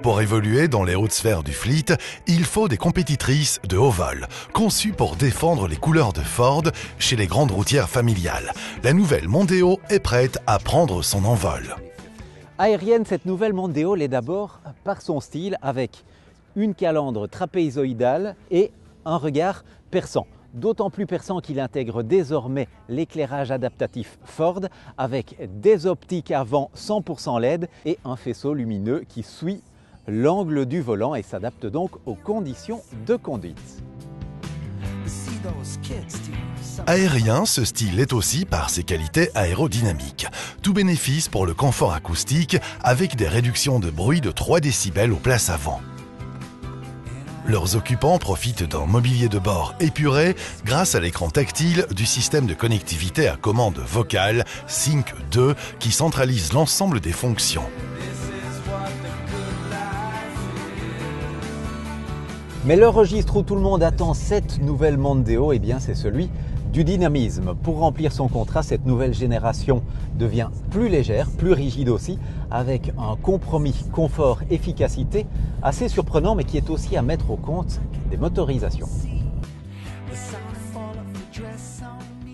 Pour évoluer dans les hautes sphères du fleet, il faut des compétitrices de haut vol, conçues pour défendre les couleurs de Ford chez les grandes routières familiales. La nouvelle Mondeo est prête à prendre son envol. Aérienne, cette nouvelle Mondeo l'est d'abord par son style, avec une calandre trapézoïdale et un regard perçant. D'autant plus perçant qu'il intègre désormais l'éclairage adaptatif Ford avec des optiques avant 100% LED et un faisceau lumineux qui suit l'angle du volant et s'adapte donc aux conditions de conduite. Aérien, ce style est aussi par ses qualités aérodynamiques. Tout bénéfice pour le confort acoustique avec des réductions de bruit de 3 décibels aux places avant. Leurs occupants profitent d'un mobilier de bord épuré grâce à l'écran tactile du système de connectivité à commande vocale Sync 2 qui centralise l'ensemble des fonctions. Mais le registre où tout le monde attend cette nouvelle Mondeo, eh bien c'est celui du dynamisme. Pour remplir son contrat, cette nouvelle génération devient plus légère, plus rigide aussi, avec un compromis confort-efficacité assez surprenant, mais qui est aussi à mettre au compte des motorisations.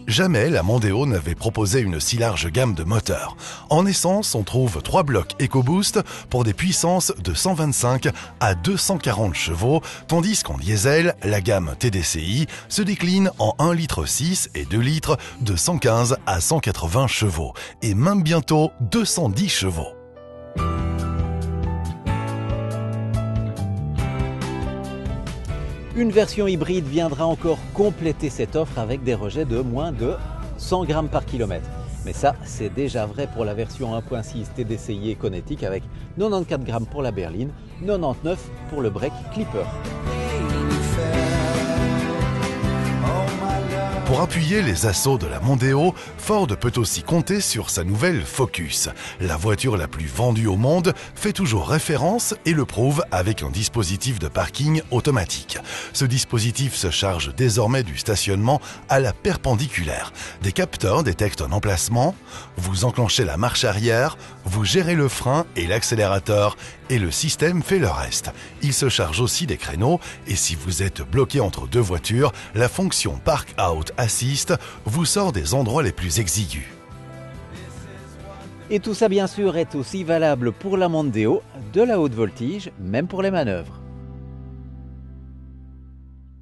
Jamais la Mondeo n'avait proposé une si large gamme de moteurs. En essence, on trouve 3 blocs EcoBoost pour des puissances de 125 à 240 chevaux, tandis qu'en diesel, la gamme TDCi se décline en 1,6 litre et 2 litres de 115 à 180 chevaux, et même bientôt 210 chevaux. Une version hybride viendra encore compléter cette offre avec des rejets de moins de 100 grammes par kilomètre. Mais ça, c'est déjà vrai pour la version 1.6 TDCi Econetic avec 94 grammes pour la berline, 99 pour le break clipper. Pour appuyer les assauts de la Mondeo, Ford peut aussi compter sur sa nouvelle Focus. La voiture la plus vendue au monde fait toujours référence et le prouve avec un dispositif de parking automatique. Ce dispositif se charge désormais du stationnement à la perpendiculaire. Des capteurs détectent un emplacement, vous enclenchez la marche arrière, vous gérez le frein et l'accélérateur et le système fait le reste. Il se charge aussi des créneaux et si vous êtes bloqué entre deux voitures, la fonction Park Out Assist vous sort des endroits les plus exigus. Et tout ça bien sûr est aussi valable pour la Mondeo, de la haute voltige, même pour les manœuvres.